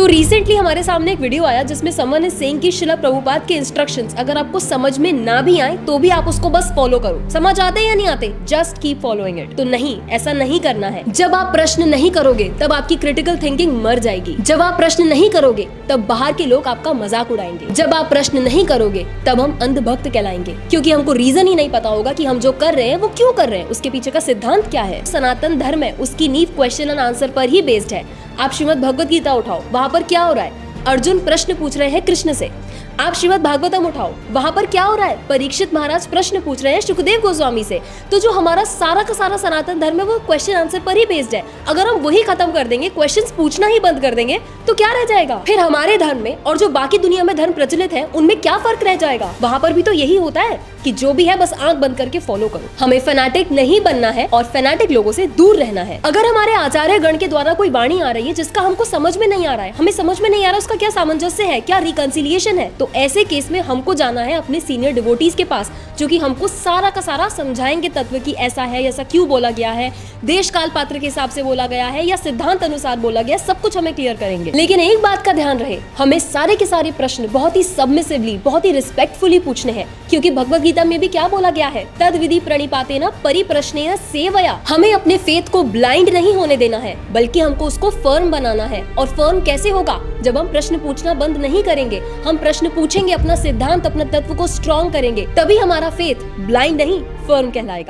तो रिसेंटली हमारे सामने एक वीडियो आया जिसमें समवन इज सेइंग कि श्रील प्रभुपाद के इंस्ट्रक्शंस अगर आपको समझ में ना भी आए तो भी आप उसको बस फॉलो करो। समझ आते या नहीं आते, जस्ट कीप फॉलोइंग इट। तो नहीं, ऐसा नहीं करना है। जब आप प्रश्न नहीं करोगे तब आपकी क्रिटिकल थिंकिंग मर जाएगी। जब आप प्रश्न नहीं करोगे तब बाहर के लोग आपका मजाक उड़ाएंगे। जब आप प्रश्न नहीं करोगे तब हम अंधभक्त कहलाएंगे, क्योंकि हमको रीजन ही नहीं पता होगा कि हम जो कर रहे हैं वो क्यों कर रहे हैं, उसके पीछे का सिद्धांत क्या है। सनातन धर्म है, उसकी नींव क्वेश्चन एंड आंसर पर ही बेस्ड है। आप श्रीमद् भगवत गीता उठाओ, वहाँ पर क्या हो रहा है? अर्जुन प्रश्न पूछ रहे हैं कृष्ण से। आप श्रीमद् भागवतम उठाओ, वहाँ पर क्या हो रहा है? परीक्षित महाराज प्रश्न पूछ रहे हैं सुखदेव गोस्वामी से। तो जो हमारा सारा का सारा सनातन धर्म है वो क्वेश्चन आंसर पर ही बेस्ड है। अगर हम वही खत्म कर देंगे, क्वेश्चंस पूछना ही बंद कर देंगे, तो क्या रह जाएगा? फिर हमारे धर्म में और जो बाकी दुनिया में धर्म प्रचलित है उनमें क्या फर्क रह जाएगा? वहाँ पर भी तो यही होता है कि जो भी है बस आंख बंद करके फॉलो करो। हमें फैनाटिक नहीं बनना है और फैनाटिक लोगों से दूर रहना है। अगर हमारे आचार्य गण के द्वारा कोई वाणी आ रही है जिसका हमको समझ में नहीं आ रहा है, हमें समझ में नहीं आ रहा उसका क्या सामंजस्य है, क्या रिकंसिलिएशन है, तो ऐसे केस में हमको जाना है अपने सीनियर डिवोटीज के पास, जो कि हमको सारा का सारा समझाएंगे तत्व की ऐसा है, ऐसा क्यों बोला गया है, देश काल पात्र के हिसाब से बोला गया है या सिद्धांत अनुसार बोला गया, सब कुछ हमें क्लियर करेंगे। लेकिन एक बात का ध्यान रहे, हमें सारे के सारे प्रश्न बहुत ही सबमिसिवली, बहुत ही रिस्पेक्टफुली पूछने हैं, क्योंकि भगवद गीता में भी क्या बोला गया है? तद विधि प्रणिपातेन परिप्रश्नेन सेवया। हमें अपने फेथ को ब्लाइंड नहीं होने देना है, बल्कि हमको उसको फर्म बनाना है। और फर्म कैसे होगा? जब हम प्रश्न पूछना बंद नहीं करेंगे, हम प्रश्न पूछेंगे, अपना सिद्धांत, अपना तत्व को स्ट्रॉन्ग करेंगे, तभी हमारा फेथ ब्लाइंड नहीं फर्म कहलाएगा।